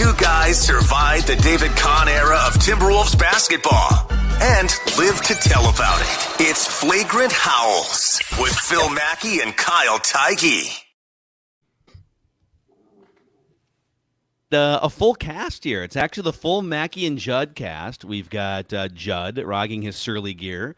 Two guys survived the David Kahn era of Timberwolves basketball and live to tell about it. It's Flagrant Howls with Phil Mackey and Kyle Teige. A full cast here. It's actually the full Mackey and Judd cast. We've got Judd rocking his surly gear.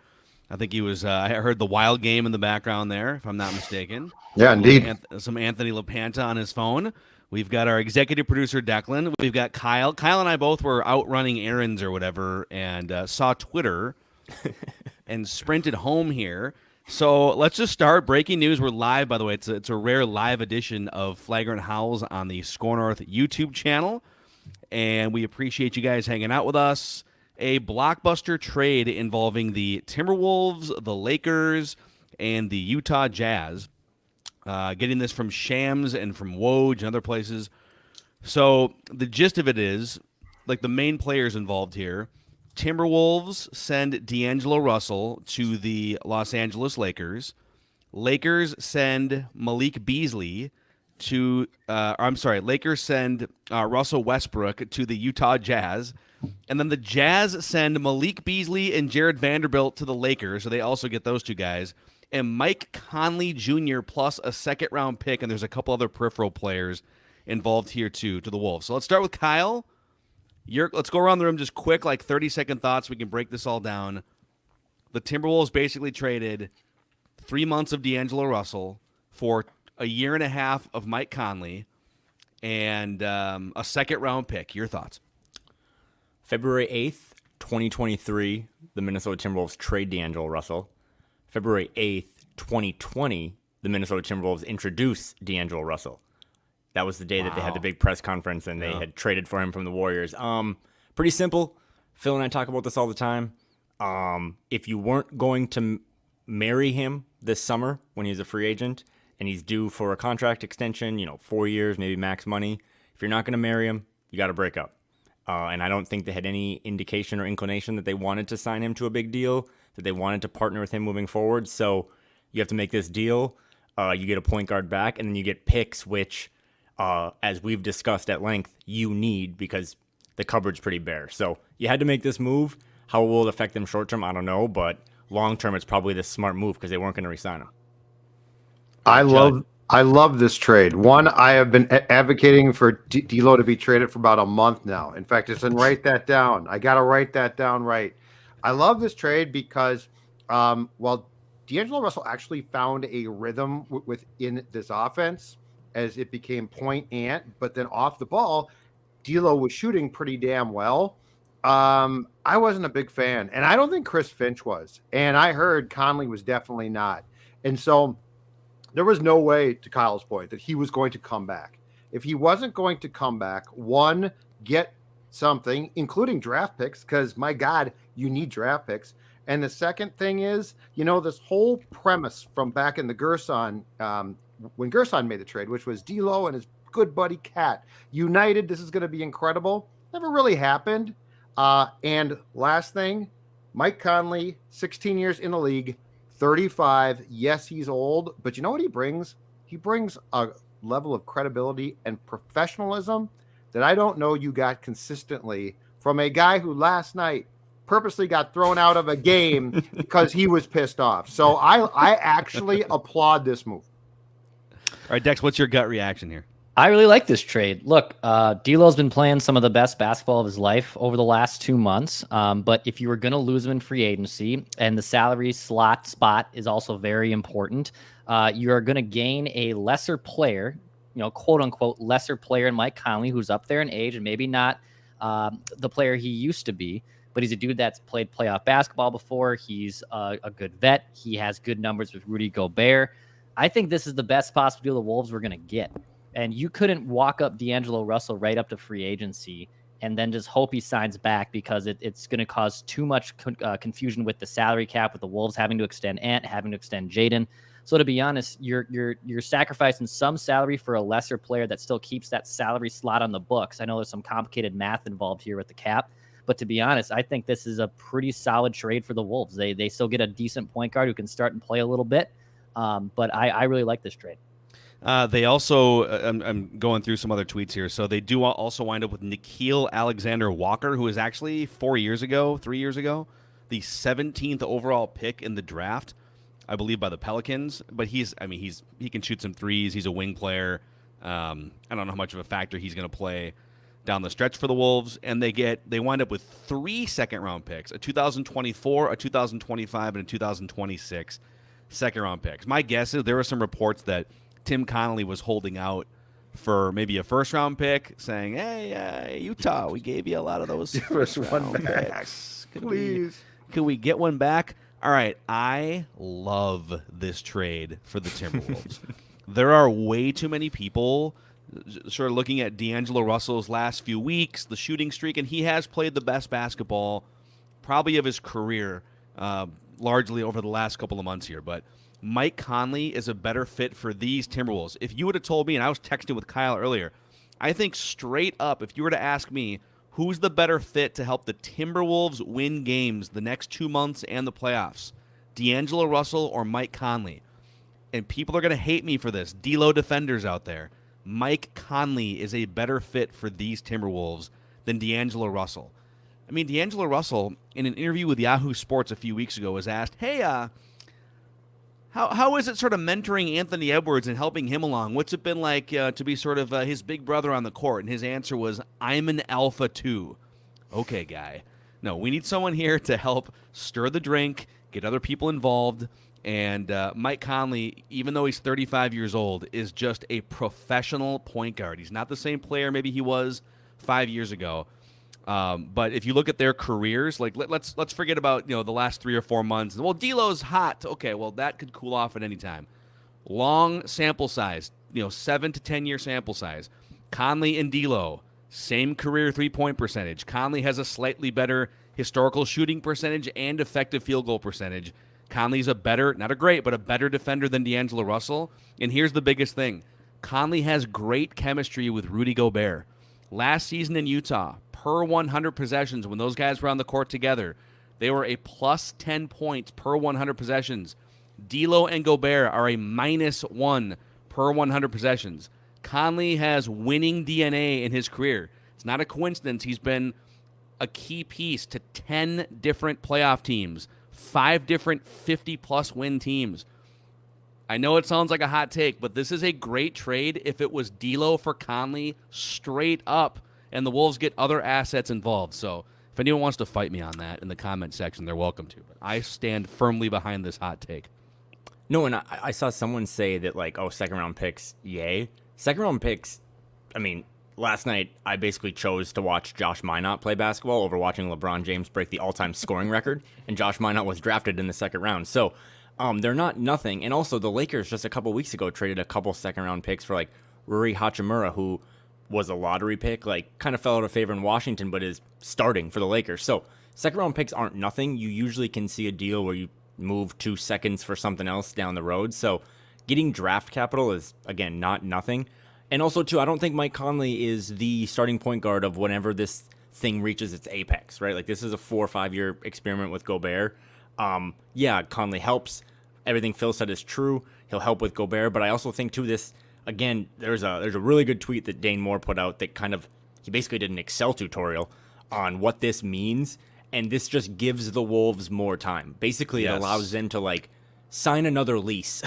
I think he was, I heard the Wild Game in the background there, if I'm not mistaken. Yeah, indeed. Some Anthony LaPanta on his phone. We've got our executive producer, Declan. We've got Kyle. Kyle and I both were out running errands or whatever and saw Twitter and sprinted home here. So let's just start. Breaking news. We're live, by the way. It's a rare live edition of Flagrant Howls on the Score North YouTube channel. And we appreciate you guys hanging out with us. A blockbuster trade involving the Timberwolves, the Lakers, and the Utah Jazz. Getting this from Shams and from Woj and other places. So the gist of it is, like the main players involved here, Timberwolves send D'Angelo Russell to the Los Angeles Lakers. Lakers send Malik Beasley to, Lakers send Russell Westbrook to the Utah Jazz. And then the Jazz send Malik Beasley and Jared Vanderbilt to the Lakers, so they also get those two guys. And Mike Conley Jr. plus a second-round pick, and there's a couple other peripheral players involved here too, to the Wolves. So let's start with Kyle. Let's go around the room just quick, like 30-second thoughts. We can break this all down. The Timberwolves basically traded 3 months of D'Angelo Russell for a year and a half of Mike Conley and a second-round pick. Your thoughts? February 8th, 2023, the Minnesota Timberwolves trade D'Angelo Russell. February 8th, 2020, the Minnesota Timberwolves introduce D'Angelo Russell. That was the day that they had the big press conference and they had traded for him from the Warriors. Pretty simple. Phil and I talk about this all the time. If you weren't going to marry him this summer when he's a free agent and he's due for a contract extension, 4 years, maybe max money, if you're not going to marry him, you got to break up. And I don't think they had any indication or inclination that they wanted to sign him to a big deal, that they wanted to partner with him moving forward. So you have to make this deal. You get a point guard back, and then you get picks, which, as we've discussed at length, you need because the cupboard's pretty bare. So you had to make this move. How will it affect them short term? I don't know, but long term, it's probably the smart move because they weren't going to re-sign him. I love this trade. One, I have been advocating for D'Lo to be traded for about a month now. In fact, it's in write that down. I got to write that down right. I love this trade because, while D'Angelo Russell actually found a rhythm within this offense as it became point ant, but then off the ball, D'Lo was shooting pretty damn well. I wasn't a big fan, and I don't think Chris Finch was. And I heard Conley was definitely not. And so there was no way, to Kyle's point, that he was going to come back. If he wasn't going to come back, one, get something, including draft picks, because, my God, you need draft picks. And the second thing is, this whole premise from back in the Gerson, when Gerson made the trade, which was D'Lo and his good buddy Cat united, this is going to be incredible. Never really happened. And last thing, Mike Conley, 16 years in the league, 35. Yes, he's old, but you know what he brings? He brings a level of credibility and professionalism that I don't know you got consistently from a guy who last night purposely got thrown out of a game because he was pissed off. So I actually applaud this move. All right, Dex, what's your gut reaction here? I really like this trade. Look, D'Lo's been playing some of the best basketball of his life over the last 2 months. But if you were going to lose him in free agency, and the salary spot is also very important, you are going to gain a lesser player, quote unquote, lesser player in Mike Conley, who's up there in age and maybe not the player he used to be. But he's a dude that's played playoff basketball before. He's a good vet. He has good numbers with Rudy Gobert. I think this is the best possible deal the Wolves were going to get. And you couldn't walk up D'Angelo Russell right up to free agency and then just hope he signs back because it's going to cause too much confusion with the salary cap, with the Wolves having to extend Ant, having to extend Jaden. So to be honest, you're sacrificing some salary for a lesser player that still keeps that salary slot on the books. I know there's some complicated math involved here with the cap, but to be honest, I think this is a pretty solid trade for the Wolves. They still get a decent point guard who can start and play a little bit, but I really like this trade. They also, I'm going through some other tweets here. So they do also wind up with Nickeil Alexander-Walker, who was actually 3 years ago, the 17th overall pick in the draft, I believe, by the Pelicans. But he can shoot some threes. He's a wing player. I don't know how much of a factor he's going to play down the stretch for the Wolves. And they wind up with 3 second-round picks: a 2024, a 2025, and a 2026 second-round picks. My guess is there were some reports that Tim Conley was holding out for maybe a first-round pick, saying, "Hey, Utah, we gave you a lot of those first-round picks. Please. Could we get one back?" All right, I love this trade for the Timberwolves. There are way too many people sort of looking at D'Angelo Russell's last few weeks, the shooting streak, and he has played the best basketball probably of his career, largely over the last couple of months here. But Mike Conley is a better fit for these Timberwolves. If you would have told me, and I was texting with Kyle earlier, I think straight up, if you were to ask me who's the better fit to help the Timberwolves win games the next 2 months and the playoffs, D'Angelo Russell or Mike Conley? And people are going to hate me for this, D-Lo defenders out there. Mike Conley is a better fit for these Timberwolves than D'Angelo Russell. I mean, D'Angelo Russell, in an interview with Yahoo Sports a few weeks ago, was asked, "Hey, how is it sort of mentoring Anthony Edwards and helping him along? What's it been like to be sort of his big brother on the court?" And his answer was, "I'm an alpha too." Okay, guy. No, we need someone here to help stir the drink, get other people involved. And Mike Conley, even though he's 35 years old, is just a professional point guard. He's not the same player maybe he was 5 years ago. But if you look at their careers, like let's forget about the last 3 or 4 months. Well, D'Lo's hot. Okay, well that could cool off at any time. Long sample size, 7 to 10 year sample size. Conley and D'Lo, same career 3-point percentage. Conley has a slightly better historical shooting percentage and effective field goal percentage. Conley's a better, not a great, but a better defender than D'Angelo Russell. And here's the biggest thing: Conley has great chemistry with Rudy Gobert. Last season in Utah, per 100 possessions, when those guys were on the court together, they were a plus 10 points per 100 possessions. D'Lo and Gobert are a -1 per 100 possessions. Conley has winning DNA in his career. It's not a coincidence he's been a key piece to 10 different playoff teams, 5 different 50-plus win teams. I know it sounds like a hot take, but this is a great trade if it was D'Lo for Conley straight up, and the Wolves get other assets involved. So if anyone wants to fight me on that in the comment section, they're welcome to. But I stand firmly behind this hot take. No, and I saw someone say that, like, second-round picks, yay. Second-round picks, I mean, last night I basically chose to watch Josh Minot play basketball over watching LeBron James break the all-time scoring record, and Josh Minot was drafted in the second round. So they're not nothing. And also the Lakers just a couple weeks ago traded a couple second-round picks for, like, Rui Hachimura, who was a lottery pick, like, kind of fell out of favor in Washington, but is starting for the Lakers. So second-round picks aren't nothing. You usually can see a deal where you move 2 seconds for something else down the road. So getting draft capital is, again, not nothing. And also, too, I don't think Mike Conley is the starting point guard of whenever this thing reaches its apex, right? Like, this is a 4 or 5 year experiment with Gobert. Yeah, Conley helps. Everything Phil said is true. He'll help with Gobert. But I also think, too, this, again, there's a really good tweet that Dane Moore put out that he basically did an Excel tutorial on what this means. And this just gives the Wolves more time. Basically, It allows them to, like, sign another lease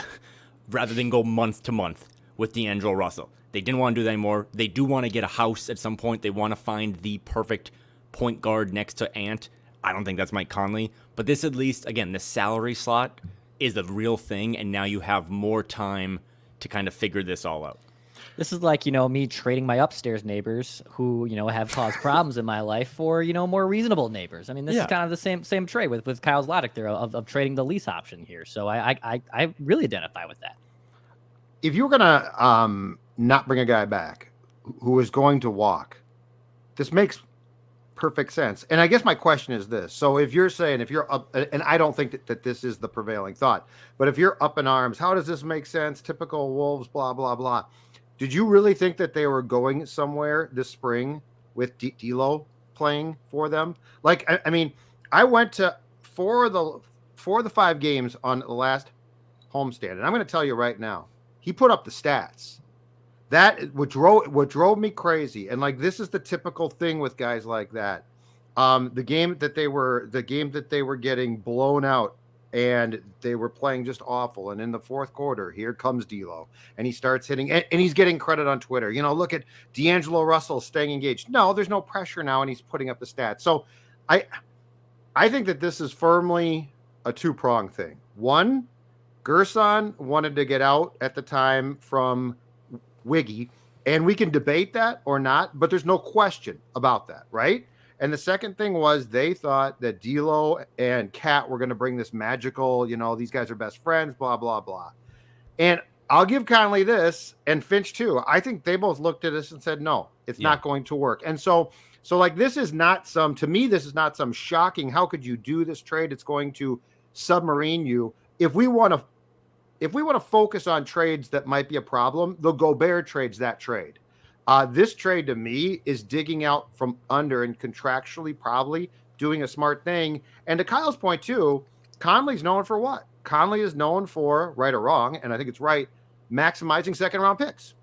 rather than go month to month with D'Angelo Russell. They didn't want to do that anymore. They do want to get a house at some point. They want to find the perfect point guard next to Ant. I don't think that's Mike Conley. But this, at least, again, the salary slot is the real thing, and now you have more time to kind of figure this all out. This is like, me trading my upstairs neighbors who, have caused problems in my life for, more reasonable neighbors. I mean, this is kind of the same trade with Kyle's logic there of trading the lease option here. So I really identify with that. If you were going to not bring a guy back who is going to walk, this makes perfect sense. And I guess my question is this. So if you're up, and I don't think that this is the prevailing thought, but if you're up in arms, how does this make sense? Typical Wolves, blah, blah, blah. Did you really think that they were going somewhere this spring with D'Lo playing for them? Like, I mean, I went to 4 of the 5 games on the last homestand, and I'm going to tell you right now, he put up the stats. That what drove me crazy. And like this is the typical thing with guys like that. The game that they were getting blown out and they were playing just awful. And in the fourth quarter, here comes D'Lo, and he starts hitting, and he's getting credit on Twitter. Look at D'Angelo Russell staying engaged. No, there's no pressure now, and he's putting up the stats. So I think that this is firmly a two-pronged thing. One, Gerson wanted to get out at the time from Wiggy, and we can debate that or not, but there's no question about that, right? And the second thing was they thought that D'Lo and Cat were going to bring this magical, these guys are best friends, blah, blah, blah. And I'll give Conley this, and Finch too. I think they both looked at this and said, no, it's not going to work. And so like this is not some shocking, how could you do this trade? It's going to submarine you. If we want to focus on trades that might be a problem, the Gobert trade's that trade. This trade to me is digging out from under and contractually probably doing a smart thing. And to Kyle's point too, Conley's known for what? Conley is known for, right or wrong, and I think it's right, maximizing second round picks.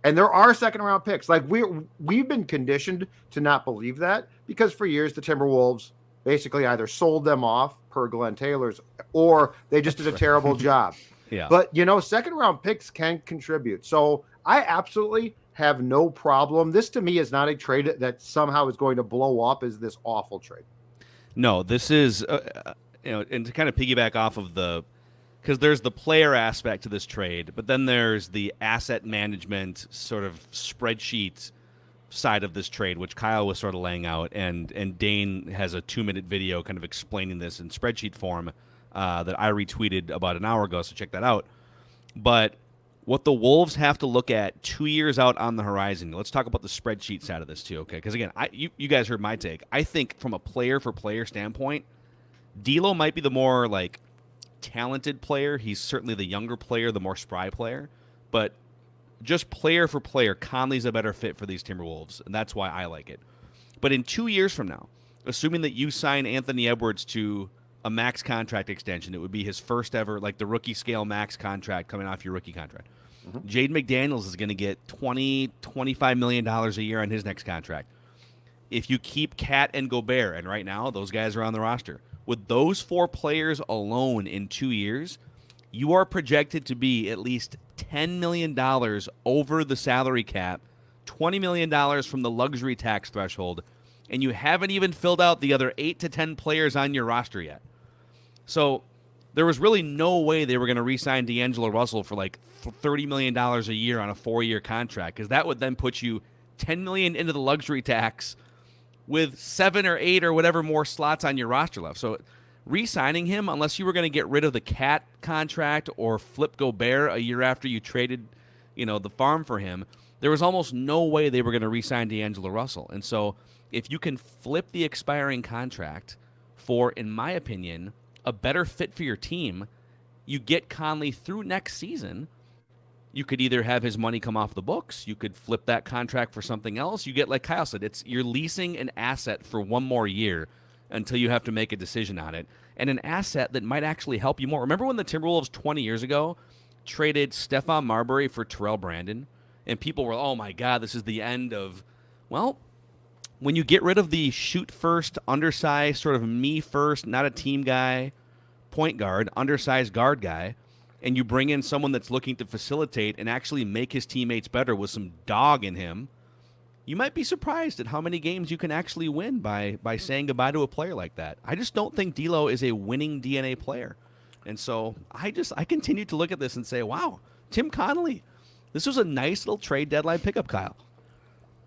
And there are second round picks. Like we've been conditioned to not believe that because for years the Timberwolves basically either sold them off per Glenn Taylor's or they just did a terrible job. Yeah. But second round picks can contribute. So I absolutely have no problem. This to me is not a trade that somehow is going to blow up as this awful trade. No, this is, and to kind of piggyback off of because there's the player aspect to this trade, but then there's the asset management sort of spreadsheet side of this trade, which Kyle was sort of laying out, and Dane has a 2-minute video kind of explaining this in spreadsheet form that I retweeted about an hour ago, so check that out. But what the Wolves have to look at 2 years out on the horizon. Let's talk about the spreadsheet side of this too, okay? Because again, you guys heard my take. I think from a player-for-player standpoint, D'Lo might be the more like talented player. He's certainly the younger player, the more spry player. But just player for player, Conley's a better fit for these Timberwolves, and that's why I like it. But in 2 years from now, assuming that you sign Anthony Edwards to a max contract extension, it would be his first ever, like the rookie scale max contract coming off your rookie contract. Mm-hmm. Jaden McDaniels is going to get $25 million a year on his next contract. If you keep Cat and Gobert, and right now those guys are on the roster, with those 4 players alone in 2 years, you are projected to be at least $10 million over the salary cap, $20 million from the luxury tax threshold, and you haven't even filled out the other 8 to 10 players on your roster yet. So there was really no way they were going to re-sign D'Angelo Russell for like $30 million a year on a 4-year contract, because that would then put you $10 million into the luxury tax with 7 or 8 or whatever more slots on your roster left. So re-signing him, unless you were going to get rid of the Cat contract or flip Gobert a year after you traded, the farm for him, there was almost no way they were going to re-sign D'Angelo Russell. And so if you can flip the expiring contract for, in my opinion, a better fit for your team, you get Conley through next season. You could either have his money come off the books, you could flip that contract for something else. You get, like Kyle said, you're leasing an asset for 1 more year until you have to make a decision on it, and an asset that might actually help you more. Remember when the Timberwolves 20 years ago traded Stephon Marbury for Terrell Brandon, and people were, oh my God, this is the end of, well, when you get rid of the shoot first, undersized, sort of me first, not a team guy, point guard, undersized guard guy, and you bring in someone that's looking to facilitate and actually make his teammates better with some dog in him, you might be surprised at how many games you can actually win by saying goodbye to a player like that. I just don't think D'Lo is a winning DNA player. And so I continue to look at this and say, wow, Tim Conley, this was a nice little trade deadline pickup, Kyle.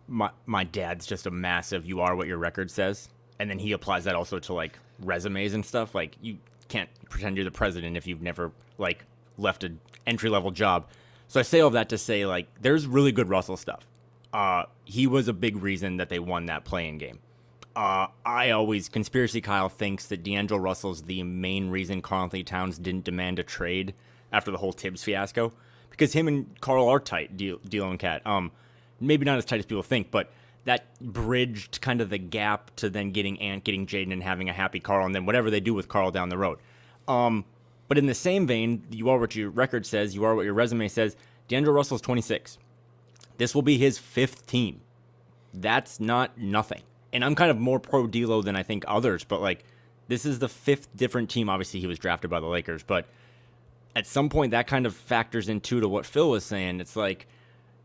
My dad's just a massive you are what your record says, and then he applies that also to like resumes and stuff. Like you can't pretend you're the president if you've never like left an entry-level job. So I say all that to say like there's really good Russell stuff. He was a big reason that they won that play-in game. I always, Conspiracy Kyle thinks that D'Angelo Russell's the main reason Karl-Anthony Towns didn't demand a trade after the whole Tibbs fiasco, because him and Carl are tight, D'Lo and Cat. Maybe not as tight as people think, but that bridged kind of the gap to then getting Ant, getting Jaden, and having a happy Carl, and then whatever they do with Carl down the road. But in the same vein, you are what your record says, you are what your resume says. D'Angelo Russell's 26. This will be his 5th team. That's not nothing. And I'm kind of more pro D'Lo than I think others, but like this is the 5th different team. Obviously, he was drafted by the Lakers, but at some point that kind of factors into to what Phil was saying. It's like,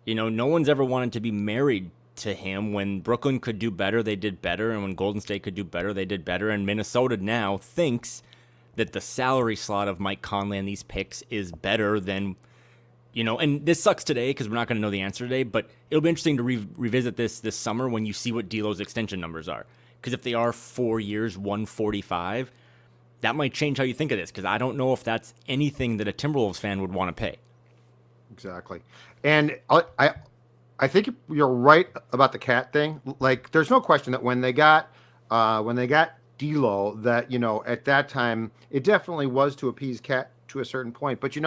no one's ever wanted to be married to him. When Brooklyn could do better, they did better, and when Golden State could do better, they did better. And Minnesota now thinks that the salary slot of Mike Conley and these picks is better than, and this sucks today because we're not going to know the answer today, but it'll be interesting to revisit this summer when you see what D'Lo's extension numbers are. Because if they are 4 years, 145, that might change how you think of this, because I don't know if that's anything that a Timberwolves fan would want to pay. Exactly. And I think you're right about the Cat thing. Like, there's no question that when they got D'Lo, that, at that time, it definitely was to appease Cat to a certain point. But,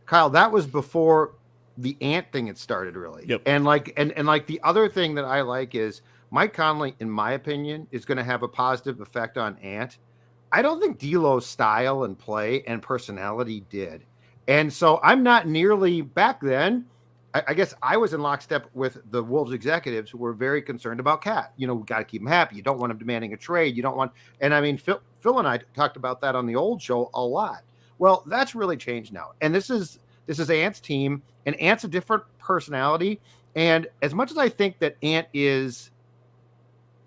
Kyle, that was before the Ant thing had started, really. Yep. And like the other thing that I like is Mike Conley, in my opinion, is going to have a positive effect on Ant. I don't think D'Lo's style and play and personality did. And so I'm not nearly back then. I guess I was in lockstep with the Wolves executives who were very concerned about Cat. We got to keep him happy. You don't want him demanding a trade. You don't want, and I mean, Phil and I talked about that on the old show a lot. Well, that's really changed now. And this is Ant's team, and Ant's a different personality. And as much as I think that Ant is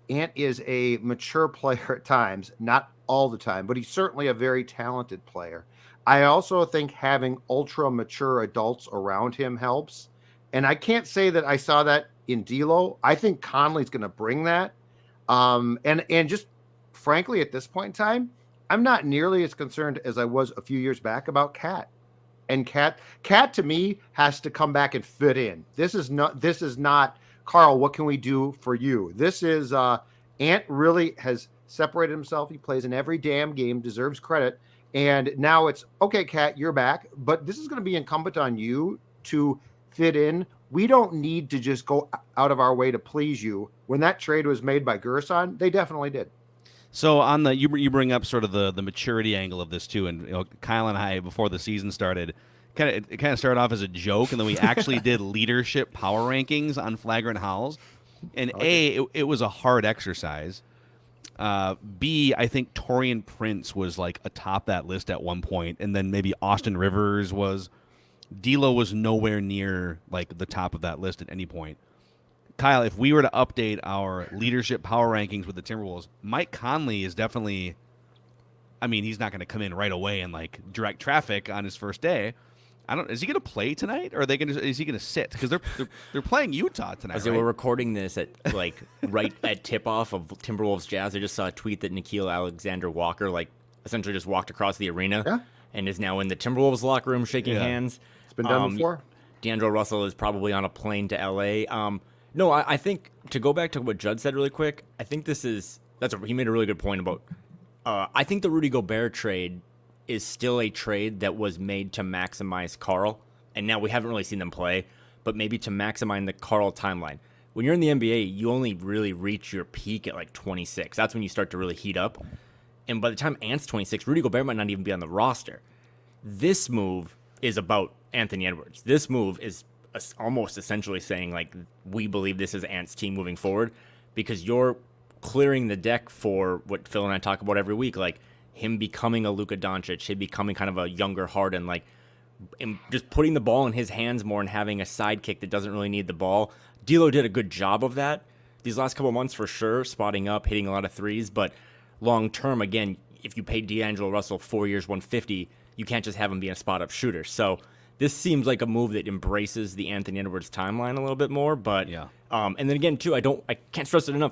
a mature player at times, not all the time, but he's certainly a very talented player. I also think having ultra mature adults around him helps. And I can't say that I saw that in D'Lo. I think Conley's going to bring that. And just frankly, at this point in time, I'm not nearly as concerned as I was a few years back about Cat. And Cat to me has to come back and fit in. This is not Karl, what can we do for you? This is Ant really has separated himself. He plays in every damn game, deserves credit. And now it's, okay, Cat, you're back. But this is going to be incumbent on you to fit in. We don't need to just go out of our way to please you. When that trade was made by Gerson, they definitely did. So on the you bring up sort of the maturity angle of this too, and Kyle and I, before the season started, it kind of started off as a joke, and then we actually did leadership power rankings on Flagrant Howls. And it was a hard exercise. B, I think Taurean Prince was like atop that list at one point, and then maybe Austin Rivers was. D'Lo was nowhere near like the top of that list at any point. Kyle, if we were to update our leadership power rankings with the Timberwolves, Mike Conley is definitely. I mean, he's not going to come in right away and like direct traffic on his first day. Is he going to play tonight, or is he going to sit? Because they're playing Utah tonight. As they were recording this at like right at tip off of Timberwolves Jazz, I just saw a tweet that Nickeil Alexander-Walker like essentially just walked across the arena and is now in the Timberwolves locker room shaking hands. It's been done before. D'Angelo Russell is probably on a plane to LA. No, I think to go back to what Judd said really quick, I think he made a really good point about. I think the Rudy Gobert trade is still a trade that was made to maximize Karl, and now we haven't really seen them play, but maybe to maximize the Karl timeline. When you're in the NBA, you only really reach your peak at like 26. That's when you start to really heat up. And by the time Ant's 26, Rudy Gobert might not even be on the roster. This move is about Anthony Edwards. This move is almost essentially saying, like, we believe this is Ant's team moving forward, because you're clearing the deck for what Phil and I talk about every week, like him becoming a Luka Doncic, him becoming kind of a younger Harden, like just putting the ball in his hands more and having a sidekick that doesn't really need the ball. D'Lo did a good job of that these last couple of months for sure, spotting up, hitting a lot of threes, but long term, again, if you pay D'Angelo Russell 4 years, 150, you can't just have him be a spot-up shooter. So this seems like a move that embraces the Anthony Edwards timeline a little bit more. But and then again, too, I can't stress it enough.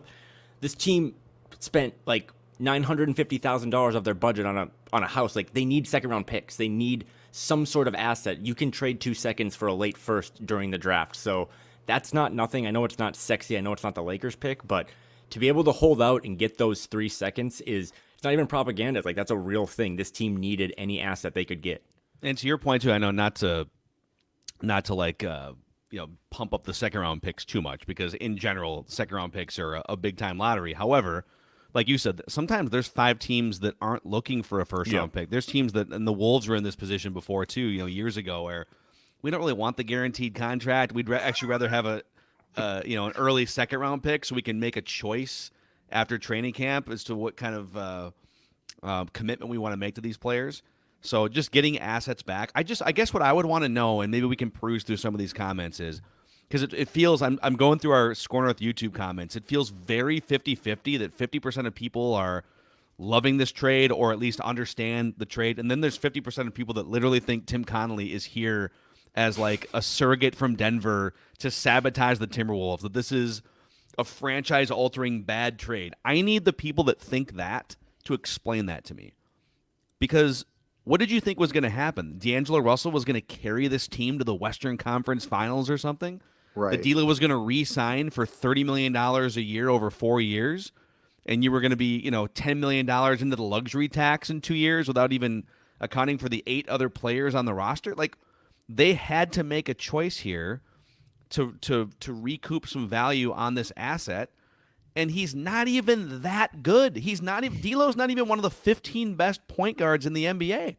This team spent like $950,000 of their budget on a house. Like, they need second-round picks. They need some sort of asset. You can trade 2 seconds for a late first during the draft. So that's not nothing. I know it's not sexy. I know it's not the Lakers pick, but to be able to hold out and get those 3 seconds it's not even propaganda. It's like, that's a real thing. This team needed any asset they could get. And to your point too, I know not to like pump up the second round picks too much, because in general, second round picks are a big time lottery. However, like you said, sometimes there's 5 teams that aren't looking for a first round pick. There's teams that, and the Wolves were in this position before too, years ago, where we don't really want the guaranteed contract. We'd actually rather have an early second round pick so we can make a choice after training camp as to what kind of commitment we want to make to these players. So just getting assets back. I guess what I would want to know, and maybe we can peruse through some of these comments, is because it feels, I'm going through our Score North YouTube comments, it feels very 50-50 that 50% of people are loving this trade or at least understand the trade. And then there's 50% of people that literally think Tim Conley is here as like a surrogate from Denver to sabotage the Timberwolves, that this is a franchise-altering bad trade. I need the people that think that to explain that to me. Because what did you think was going to happen? D'Angelo Russell was going to carry this team to the Western Conference Finals or something? Right. The dealer was going to re-sign for $30 million a year over 4 years, and you were going to be, $10 million into the luxury tax in 2 years without even accounting for the 8 other players on the roster? Like, they had to make a choice here to recoup some value on this asset, and he's not even that good. D'Lo's not even one of the 15 best point guards in the NBA.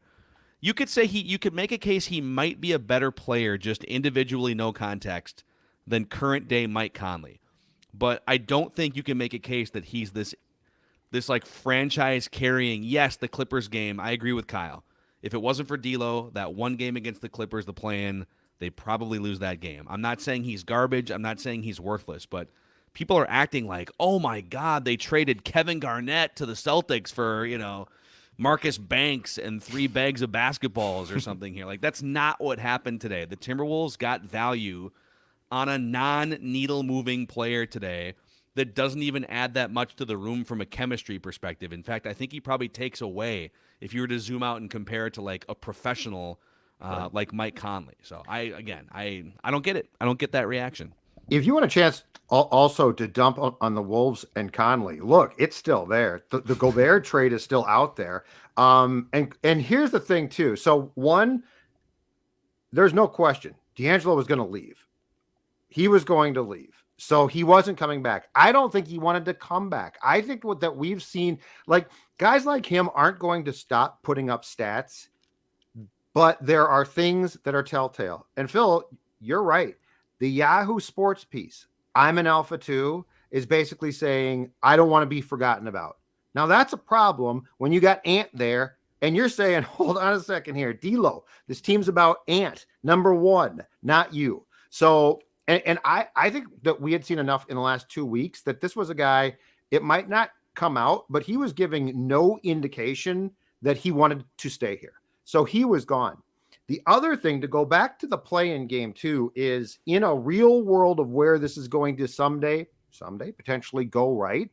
You could say you could make a case he might be a better player, just individually, no context, than current day Mike Conley. But I don't think you can make a case that he's this like franchise carrying. Yes, the Clippers game, I agree with Kyle. If it wasn't for D'Lo, that one game against the Clippers, the play-in, they probably lose that game. I'm not saying he's garbage. I'm not saying he's worthless, but people are acting like, oh my God, they traded Kevin Garnett to the Celtics for, Marcus Banks and 3 bags of basketballs or something here. Like, that's not what happened today. The Timberwolves got value on a non-needle moving player today that doesn't even add that much to the room from a chemistry perspective. In fact, I think he probably takes away if you were to zoom out and compare it to like a professional like Mike Conley. So I don't get it. I don't get that reaction. If you want a chance also to dump on the Wolves and Conley, look, it's still there. The Gobert trade is still out there. And here's the thing too. So one, there's no question D'Angelo was going to leave. He was going to leave. So he wasn't coming back. I don't think he wanted to come back. I think that we've seen, like, guys like him aren't going to stop putting up stats, but there are things that are telltale. And Phil, you're right. The Yahoo Sports piece, I'm an alpha too, is basically saying, I don't want to be forgotten about. Now that's a problem when you got Ant there and you're saying, hold on a second here, D'Lo, this team's about Ant, number 1, not you. So, and I think that we had seen enough in the last 2 weeks that this was a guy, it might not come out, but he was giving no indication that he wanted to stay here. So he was gone. The other thing, to go back to the play-in game too, is in a real world of where this is going to someday potentially go right,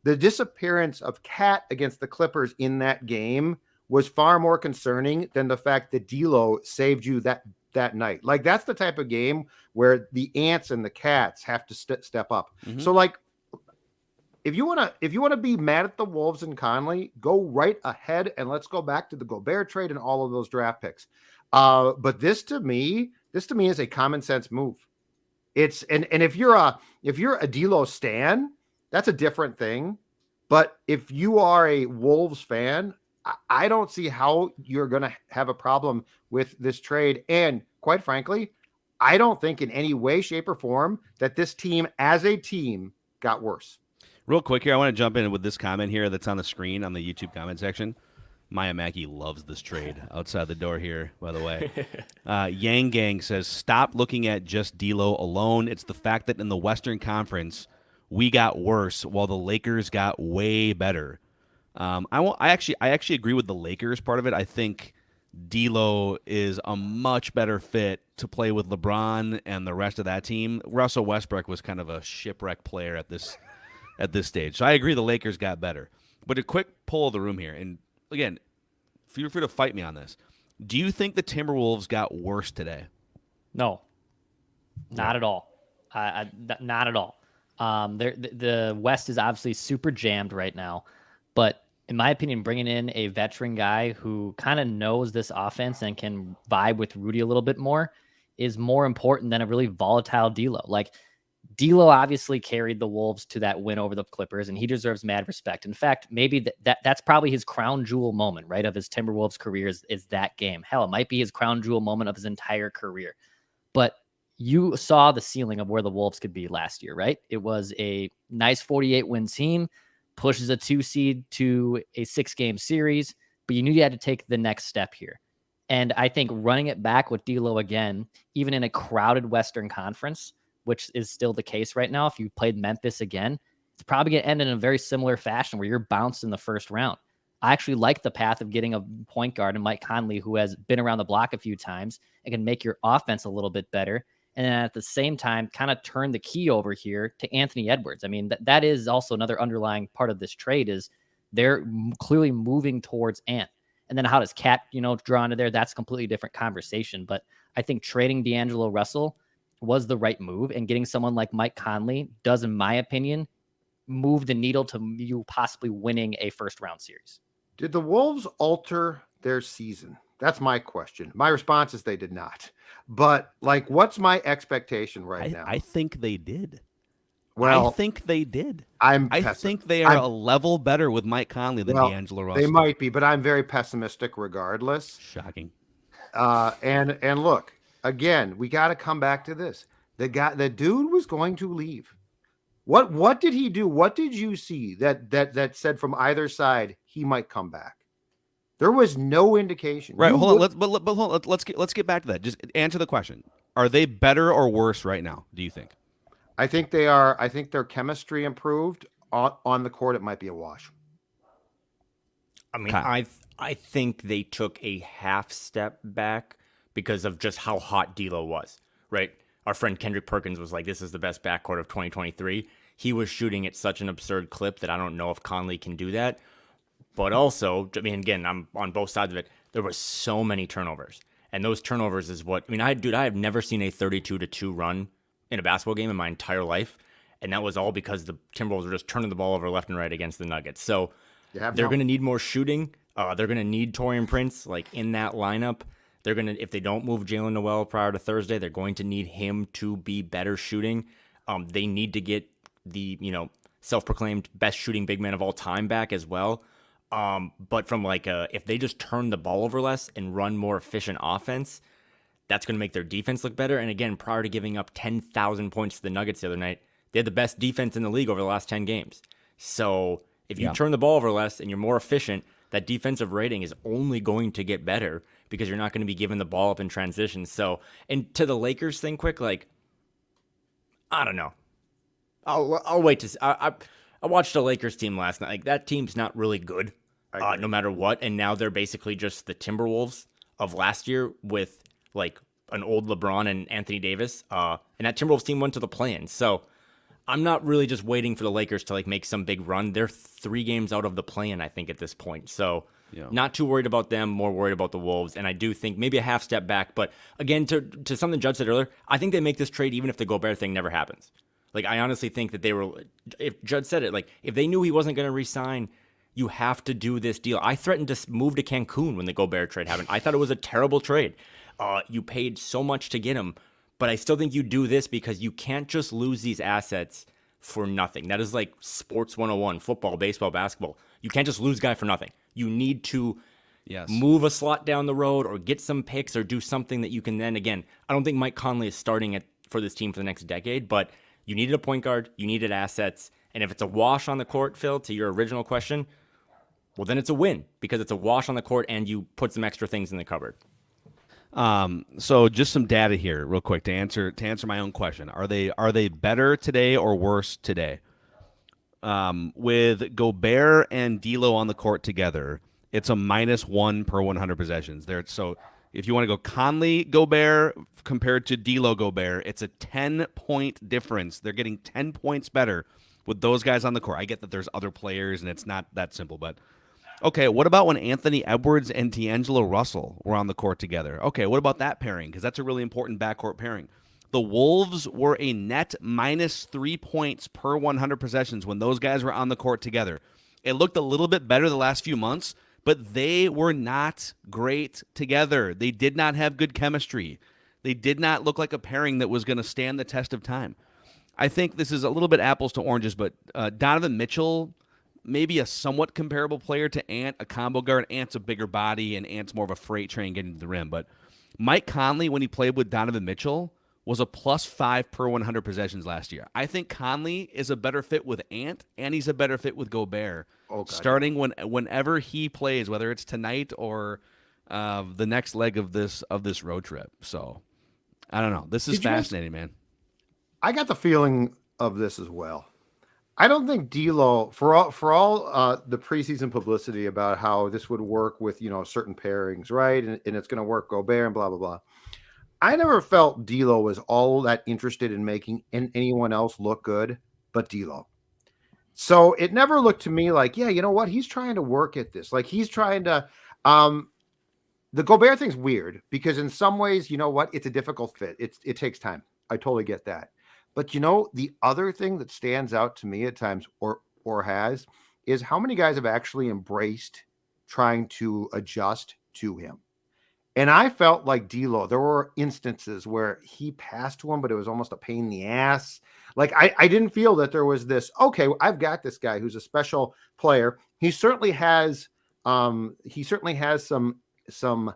the disappearance of Cat against the Clippers in that game was far more concerning than the fact that D'Lo saved you that night. Like, that's the type of game where the Ants and the Cats have to step up. Mm-hmm. So, like, if you want to be mad at the Wolves and Conley, go right ahead and let's go back to the Gobert trade and all of those draft picks. But this to me is a common sense move. It's and if you're a D'Lo stan, that's a different thing. But if you are a Wolves fan, I don't see how you're going to have a problem with this trade. And quite frankly, I don't think in any way, shape, or form that this team as a team got worse. Real quick here, I want to jump in with this comment here that's on the screen on the YouTube comment section. Maya Mackey loves this trade outside the door here, by the way. Yang Gang says, stop looking at just D'Lo alone. It's the fact that in the Western Conference, we got worse while the Lakers got way better. I actually agree with the Lakers part of it. I think D'Lo is a much better fit to play with LeBron and the rest of that team. Russell Westbrook was kind of a shipwreck player at this stage. So I agree the Lakers got better. But a quick poll of the room here, and again, feel free to fight me on this. Do you think the Timberwolves got worse today? No, not at all. Not at all. The West is obviously super jammed right now, but in my opinion, bringing in a veteran guy who kind of knows this offense and can vibe with Rudy a little bit more is more important than a really volatile D'Lo. Like, D'Lo obviously carried the Wolves to that win over the Clippers, and he deserves mad respect. In fact, maybe that's probably his crown jewel moment, right, of his Timberwolves career is that game. Hell, it might be his crown jewel moment of his entire career. But you saw the ceiling of where the Wolves could be last year, right? It was a nice 48-win team, pushes a 2 seed to a 6-game series, but you knew you had to take the next step here. And I think running it back with D'Lo again, even in a crowded Western Conference, which is still the case right now, if you played Memphis again, it's probably going to end in a very similar fashion where you're bounced in the first round. I actually like the path of getting a point guard and Mike Conley, who has been around the block a few times and can make your offense a little bit better. And then at the same time, kind of turn the key over here to Anthony Edwards. I mean, that is also another underlying part of this trade is they're clearly moving towards Ant. And then how does Cat, draw into there? That's a completely different conversation. But I think trading D'Angelo Russell was the right move, and getting someone like Mike Conley does, in my opinion, move the needle to you possibly winning a first-round series. Did the Wolves alter their season? That's my question. My response is they did not. But, what's my expectation now? I think they did. Well, I think they did. I think they are a level better with Mike Conley than D'Angelo Russell. They might be, but I'm very pessimistic regardless. Shocking. And look, again, we got to come back to this. The dude was going to leave. What did he do? What did you see that said from either side he might come back? There was no indication. Right. Hold on. Let's get back to that. Just answer the question. Are they better or worse right now, do you think? I think they are. I think their chemistry improved. On the court, it might be a wash. I mean, I think they took a half step back because of just how hot D'Lo was, right? Our friend Kendrick Perkins was like, this is the best backcourt of 2023. He was shooting at such an absurd clip that I don't know if Conley can do that. But also, I mean, again, I'm on both sides of it. There were so many turnovers. And those turnovers is what, I mean, I have never seen a 32-2 run in a basketball game in my entire life. And that was all because the Timberwolves were just turning the ball over left and right against the Nuggets. So they're going to need more shooting. They're going to need Taurean Prince in that lineup. They're going to, if they don't move Jalen Noel prior to Thursday, they're going to need him to be better shooting. They need to get the, self-proclaimed best shooting big man of all time back as well. But from if they just turn the ball over less and run more efficient offense, that's going to make their defense look better. And again, prior to giving up 10,000 points to the Nuggets the other night, they had the best defense in the league over the last 10 games. So if you turn the ball over less and you're more efficient, that defensive rating is only going to get better because you're not going to be giving the ball up in transition. So, and to the Lakers thing quick, I don't know. I'll wait to see. I watched a Lakers team last night. That team's not really good, no matter what. And now they're basically just the Timberwolves of last year with an old LeBron and Anthony Davis. And that Timberwolves team went to the play-in. So I'm not really just waiting for the Lakers to make some big run. They're 3 games out of the play-in, I think, at this point. So not too worried about them, more worried about the Wolves. And I do think maybe a half step back. But again, to something Judd said earlier, I think they make this trade even if the Gobert thing never happens. I honestly think that they were, if Judd said it, if they knew he wasn't going to re-sign, you have to do this deal. I threatened to move to Cancun when the Gobert trade happened. I thought it was a terrible trade. You paid so much to get him, but I still think you do this because you can't just lose these assets for nothing. That is sports 101, football, baseball, basketball. You can't just lose a guy for nothing. You need to move a slot down the road or get some picks or do something that you can then, again, I don't think Mike Conley is starting for this team for the next decade, but you needed a point guard, you needed assets, and if it's a wash on the court, Phil, to your original question, well, then it's a win because it's a wash on the court and you put some extra things in the cupboard. So just some data here real quick to answer my own question. Are they better today or worse today? With Gobert and D'Lo on the court together, it's a -1 per 100 possessions. So if you want to go Conley Gobert compared to D'Lo Gobert, it's a 10-point difference. They're getting 10 points better with those guys on the court. I get that there's other players and it's not that simple, but okay, what about when Anthony Edwards and D'Angelo Russell were on the court together? Okay, what about that pairing? Because that's a really important backcourt pairing. The Wolves were a net -3 points per 100 possessions when those guys were on the court together. It looked a little bit better the last few months, but they were not great together. They did not have good chemistry. They did not look like a pairing that was going to stand the test of time. I think this is a little bit apples to oranges, but Donovan Mitchell, maybe a somewhat comparable player to Ant, a combo guard. Ant's a bigger body, and Ant's more of a freight train getting to the rim. But Mike Conley, when he played with Donovan Mitchell, was a +5 per 100 possessions last year. I think Conley is a better fit with Ant, and he's a better fit with Gobert. Starting whenever he plays, whether it's tonight or the next leg of this road trip. So I don't know. This is fascinating, man. I got the feeling of this as well. I don't think D'Lo, for all the preseason publicity about how this would work with certain pairings, right, and it's going to work Gobert and blah blah blah. I never felt D'Lo was all that interested in making anyone else look good but D'Lo. So it never looked to me like, yeah, you know what? He's trying to work at this. Like he's trying to. The Gobert thing's weird because in some ways, you know what? It's a difficult fit. It takes time. I totally get that. But the other thing that stands out to me at times is how many guys have actually embraced trying to adjust to him. And I felt like D'Lo, there were instances where he passed to him, but it was almost a pain in the ass. Like I didn't feel that there was this, okay, I've got this guy who's a special player. He certainly has some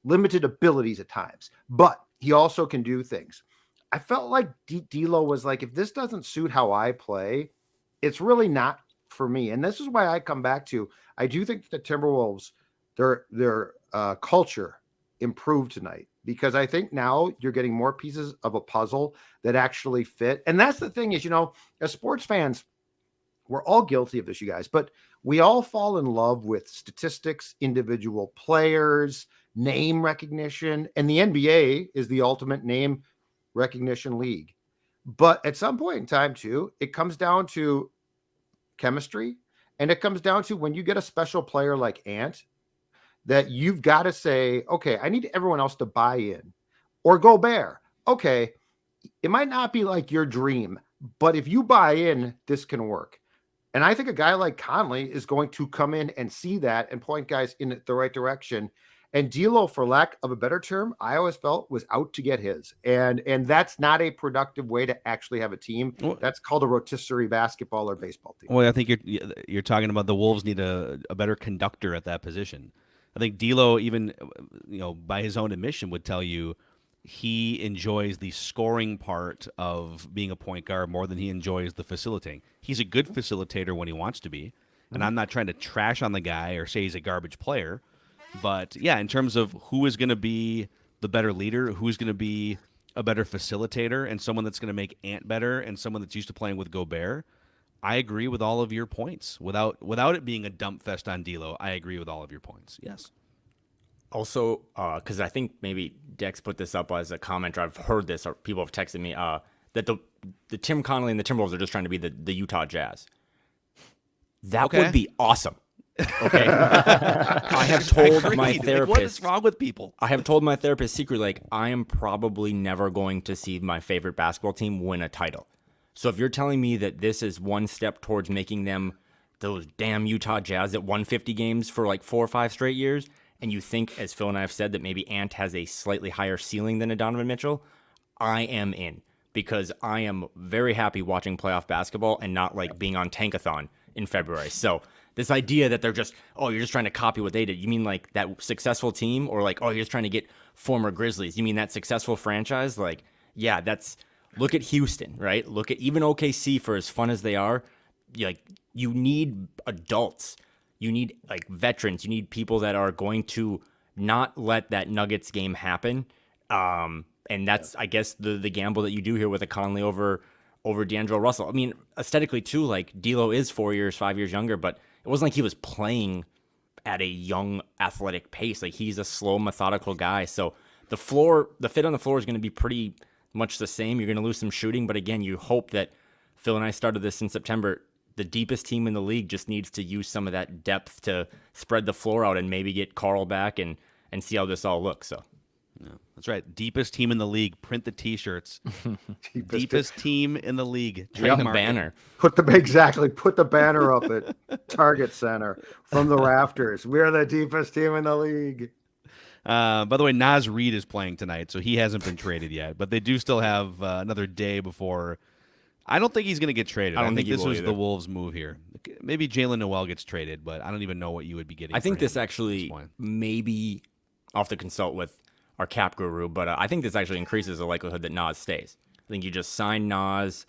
limited abilities at times, but he also can do things. I felt like D'Lo was like, if this doesn't suit how I play, it's really not for me. And this is why I come back to, I do think the Timberwolves, their culture improved tonight, because I think now you're getting more pieces of a puzzle that actually fit. And that's the thing is, as sports fans, we're all guilty of this, you guys, but we all fall in love with statistics, individual players, name recognition, and the NBA is the ultimate name recognition league. But at some point in time too, it comes down to chemistry, and it comes down to when you get a special player like Ant, that you've got to say, okay, I need everyone else to buy in. Or Gobert, okay, it might not be like your dream, but if you buy in, this can work. And I think a guy like Conley is going to come in and see that and point guys in the right direction. And D'Lo, for lack of a better term, I always felt was out to get his. And that's not a productive way to actually have a team. That's called a rotisserie basketball or baseball team. Well, I think you're talking about the Wolves need a better conductor at that position. I think D'Lo, even by his own admission, would tell you he enjoys the scoring part of being a point guard more than he enjoys the facilitating. He's a good facilitator when he wants to be, and I'm not trying to trash on the guy or say he's a garbage player. But, yeah, in terms of who is going to be the better leader, who's going to be a better facilitator, and someone that's going to make Ant better, and someone that's used to playing with Gobert, I agree with all of your points. Without it being a dump fest on D'Lo, I agree with all of your points. Yes. Also, because I think maybe Dex put this up as a comment, or I've heard this, or people have texted me, that the Tim Conley and the Timberwolves are just trying to be the Utah Jazz. That would be awesome. Okay. I have told my therapist. What is wrong with people? I have told my therapist secretly, I am probably never going to see my favorite basketball team win a title. So if you're telling me that this is one step towards making them those damn Utah Jazz that won 50 games for like 4 or 5 straight years, and you think, as Phil and I have said, that maybe Ant has a slightly higher ceiling than a Donovan Mitchell, I am in, because I am very happy watching playoff basketball and not like being on Tankathon in February. So this idea that they're just, you're just trying to copy what they did. You mean like that successful team, or like, you're just trying to get former Grizzlies? You mean that successful franchise? Like, yeah, look at Houston, right? Look at even OKC, for as fun as they are. You need adults. You need like veterans. You need people that are going to not let that Nuggets game happen. And that's, I guess, the gamble that you do here with a Conley over D'Angelo Russell. I mean, aesthetically too, like D'Lo is 5 years younger, but it wasn't like he was playing at a young athletic pace. Like he's a slow, methodical guy. So the fit on the floor is going to be pretty much the same. You're going to lose some shooting, but again, you hope that Phil and I started this in September. The deepest team in the league just needs to use some of that depth to spread the floor out and maybe get Karl back and see how this all looks. So, yeah, that's right. Deepest team in the league. Print the T-shirts. Deepest team in the league. Trademark the banner. Put the banner up at Target Center from the rafters. We're the deepest team in the league. By the way, Naz Reid is playing tonight, so he hasn't been traded yet. But they do still have another day before I don't think he's going to get traded. I I don't think think he this will was either. the Wolves' move here. Maybe Jalen Noel gets traded, but I don't even know what you would be getting. I think for this him at actually point. maybe I'll have to consult with our cap guru, but I think this actually increases the likelihood that Nas stays. I think you just sign Nas,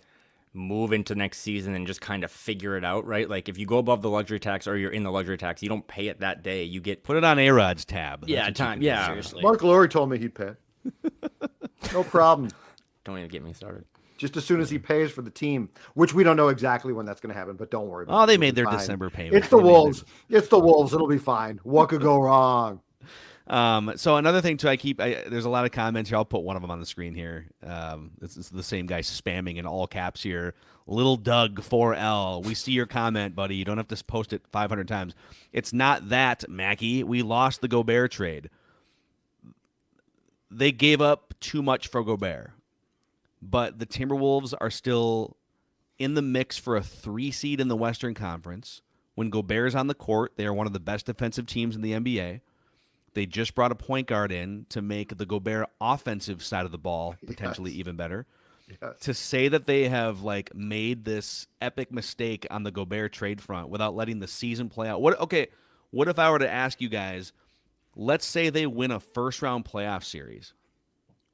move into next season, and just kind of figure it out, right? Like if you go above the luxury tax or you're in the luxury tax, you don't pay it that day. You get Put it on A-Rod's tab. That's yeah what you time can do. yeah. Seriously. Mark Lowry told me he'd pay. No problem. Don't even get me started. Just as soon as he pays for the team, which we don't know exactly when that's going to happen, but don't worry about it. Oh, they It'll made be their fine. December payment. It's the They made Wolves. It's the Wolves. It'll be fine. What could go wrong? So another thing too, there's a lot of comments here. I'll put one of them on the screen here. This is the same guy spamming in all caps here. Little Doug 4L. We see your comment, buddy. You don't have to post it 500 times. It's not that, Mackie. We lost the Gobert trade. They gave up too much for Gobert, but the Timberwolves are still in the mix for a 3 seed in the Western Conference. When Gobert's on the court, they are one of the best defensive teams in the NBA. They just brought a point guard in to make the Gobert offensive side of the ball potentially even better. Yes. To say that they have like made this epic mistake on the Gobert trade front without letting the season play out. What if I were to ask you guys, let's say they win a first-round playoff series.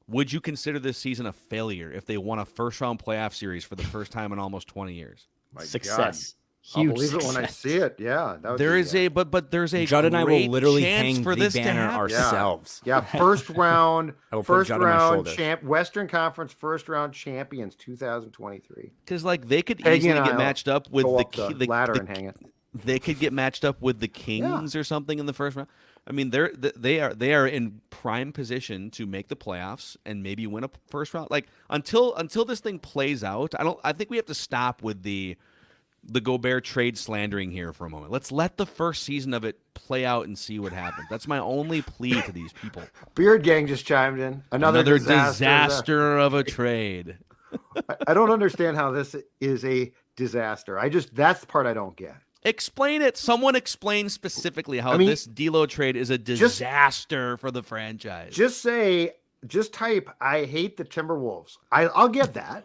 Would you consider this season a failure if they won a first-round playoff series for the first time in almost 20 years? My Success. I'll Huge believe it when I success. see it. Yeah, that would There be, is a but there's a Judd and I will great literally chance hang for the this to banner happen. ourselves. Yeah, first round, I will put first Judd on my round shoulders. Western Conference first round champions 2023. Because like they could Peggy easily and get I'll matched up with go the, up the the ladder the- and hang it. They could get matched up with the Kings or something in the first round. I mean, they are in prime position to make the playoffs and maybe win a first round. Like until this thing plays out, I think we have to stop with the Gobert trade slandering here for a moment. Let's let the first season of it play out and see what happens. That's my only plea to these people. Beard Gang just chimed in. Another disaster of a trade. I don't understand how this is a disaster. That's the part I don't get. Explain it. Someone explain specifically how I mean, this D'Lo trade is a disaster for the franchise. Just type, I hate the Timberwolves. I'll get that.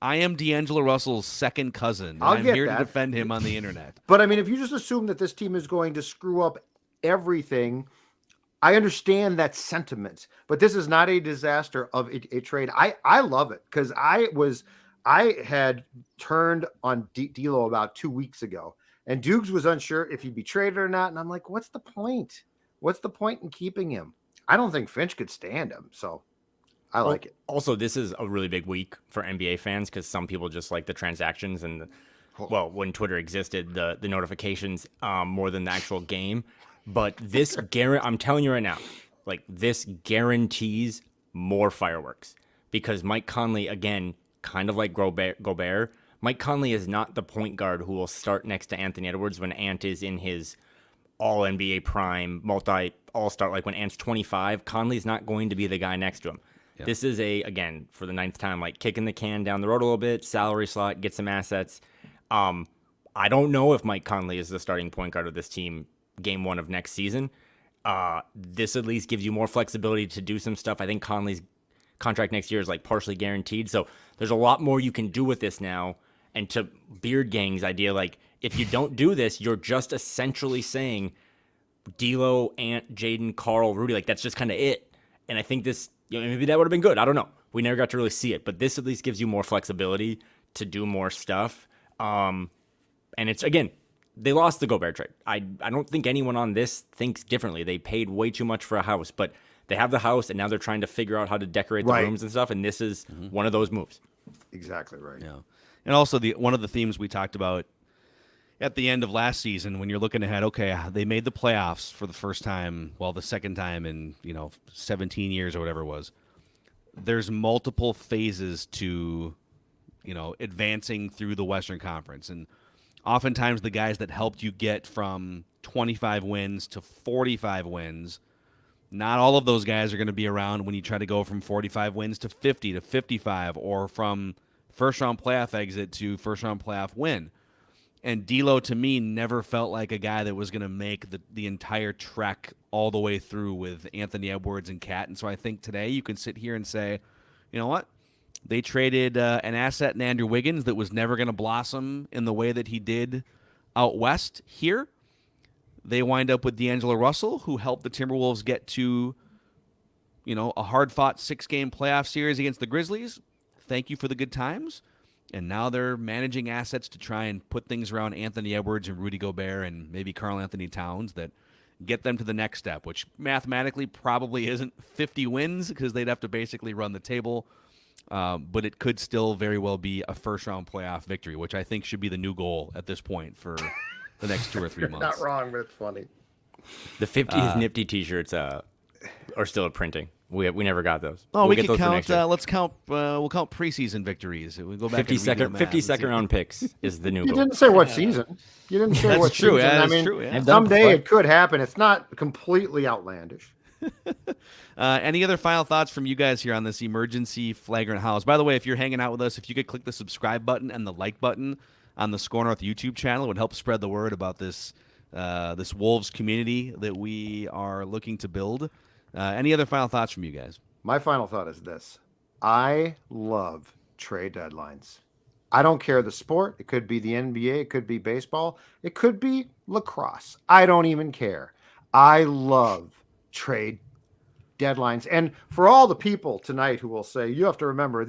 I am D'Angelo Russell's second cousin. And I'll I'm get here that. to defend him on the internet. But I mean, if you just assume that this team is going to screw up everything, I understand that sentiment. But this is not a disaster of a trade. I love it because I had turned on D'Lo about 2 weeks ago. And Dukes was unsure if he'd be traded or not. And I'm like, what's the point? What's the point in keeping him? I don't think Finch could stand him. So I like it. Also, this is a really big week for NBA fans because some people just like the transactions and, when Twitter existed, the notifications more than the actual game. But this, I'm telling you right now, like this guarantees more fireworks because Mike Conley, again, kind of like Gobert, Mike Conley is not the point guard who will start next to Anthony Edwards when Ant is in his all-NBA prime, multi-all-star. Like when Ant's 25, Conley's not going to be the guy next to him. Yep. This is again, for the 9th time, like kicking the can down the road a little bit, salary slot, get some assets. I don't know if Mike Conley is the starting point guard of this team game 1 of next season. This at least gives you more flexibility to do some stuff. I think Conley's contract next year is like partially guaranteed. So there's a lot more you can do with this now. And to Beard Gang's idea, like if you don't do this, you're just essentially saying D'Lo, Ant, Jaden, Karl, Rudy, like that's just kind of it. And I think this, maybe that would have been good. I don't know. We never got to really see it, but this at least gives you more flexibility to do more stuff. And it's, again, they lost the Gobert trade. I don't think anyone on this thinks differently. They paid way too much for a house, but they have the house and now they're trying to figure out how to decorate the rooms and stuff. And this is one of those moves. Exactly right. Yeah. And also one of the themes we talked about at the end of last season, when you're looking ahead, okay, they made the playoffs for the first time, the second time in 17 years or whatever it was. There's multiple phases to advancing through the Western Conference, and oftentimes the guys that helped you get from 25 wins to 45 wins, not all of those guys are going to be around when you try to go from 45 wins to 50 to 55, or from first-round playoff exit to first-round playoff win. And D'Lo, to me, never felt like a guy that was going to make the entire trek all the way through with Anthony Edwards and Cat. And so I think today you can sit here and say, you know what? They traded an asset in Andrew Wiggins that was never going to blossom in the way that he did out west here. They wind up with D'Angelo Russell, who helped the Timberwolves get to, a hard-fought 6-game playoff series against the Grizzlies. Thank you for the good times. And now they're managing assets to try and put things around Anthony Edwards and Rudy Gobert and maybe Karl-Anthony Towns that get them to the next step, which mathematically probably isn't 50 wins because they'd have to basically run the table. But it could still very well be a first-round playoff victory, which I think should be the new goal at this point for the next 2 or 3 months. Not wrong, but it's funny. The 50th Nifty T-shirts are still printing. We never got those. Oh, we get could those for count. next year. Let's count. We'll count preseason victories. We go back 50-second round picks is the new You goal. didn't say what season. You didn't say That's what true. season. Yeah, I that's mean, true. Yeah. someday it could happen. It's not completely outlandish. Any other final thoughts from you guys here on this emergency flagrant house? By the way, if you're hanging out with us, if you could click the subscribe button and the like button on the Score North YouTube channel, it would help spread the word about this Wolves community that we are looking to build. Any other final thoughts from you guys? My final thought is this. I love trade deadlines. I don't care the sport. It could be the NBA. It could be baseball. It could be lacrosse. I don't even care. I love trade deadlines. And for all the people tonight who will say, you have to remember,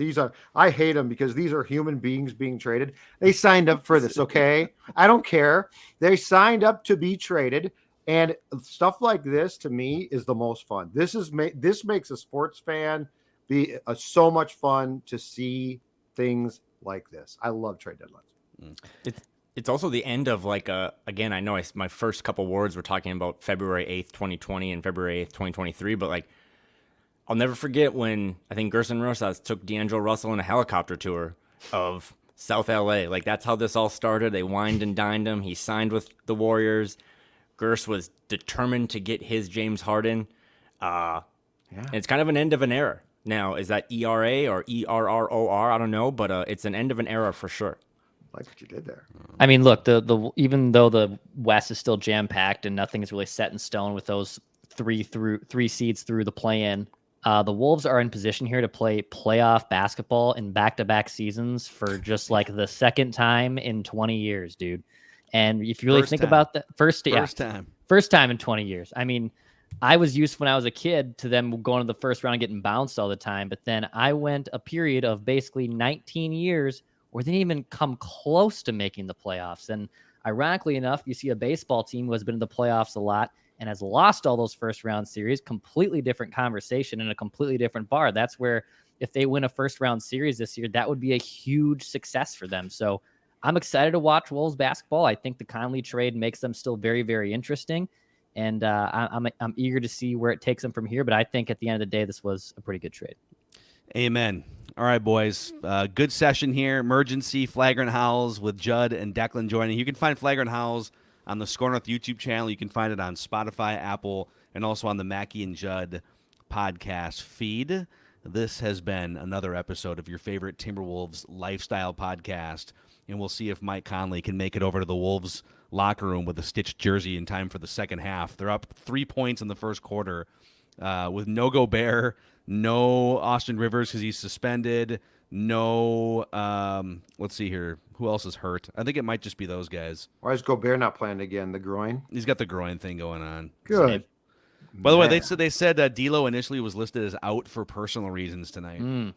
I hate them because these are human beings being traded. They signed up for this, okay? I don't care. They signed up to be traded. And stuff like this, to me, is the most fun. This makes a sports fan be so much fun to see things like this. I love trade deadlines. It's also the end of again, I know my first couple words were talking about February 8th, 2020 and February 8th, 2023, but I'll never forget when I think Gerson Rosas took D'Angelo Russell on a helicopter tour of South LA. That's how this all started. They wined and dined him. He signed with the Warriors. Gers was determined to get his James Harden. And it's kind of an end of an era. Now, is that ERA or ERROR? I don't know, but it's an end of an era for sure. I like what you did there. I mean, look, the even though the West is still jam-packed and nothing is really set in stone with those three seeds through the play-in, the Wolves are in position here to play playoff basketball in back-to-back seasons for just the second time in 20 years, dude. And if you really think about that, first time in 20 years. I mean, I was used when I was a kid to them going to the first round and getting bounced all the time. But then I went a period of basically 19 years where they didn't even come close to making the playoffs. And ironically enough, you see a baseball team who has been in the playoffs a lot and has lost all those first round series. Completely different conversation and a completely different bar. That's where if they win a first round series this year, that would be a huge success for them. So I'm excited to watch Wolves basketball. I think the Conley trade makes them still very, very interesting. And I'm eager to see where it takes them from here. But I think at the end of the day, this was a pretty good trade. Amen. All right, boys. Good session here. Emergency Flagrant Howls with Judd and Declan joining. You can find Flagrant Howls on the Score North YouTube channel. You can find it on Spotify, Apple, and also on the Mackey and Judd podcast feed. This has been another episode of your favorite Timberwolves lifestyle podcast. And we'll see if Mike Conley can make it over to the Wolves locker room with a stitched jersey in time for the second half. They're up 3 points in the first quarter with no Gobert, no Austin Rivers because he's suspended, no, let's see here. Who else is hurt? I think it might just be those guys. Why is Gobert not playing again? The groin? He's got the groin thing going on. Good. By the way, they said D'Lo initially was listed as out for personal reasons tonight.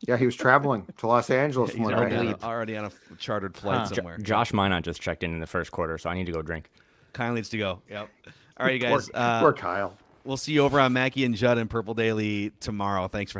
Yeah, he was traveling to Los Angeles. He's already on a chartered flight somewhere. Josh Minot just checked in the first quarter, so I need to go drink. Kyle needs to go. Yep. All right, you guys. Poor Kyle. We'll see you over on Mackey and Judd and Purple Daily tomorrow. Thanks for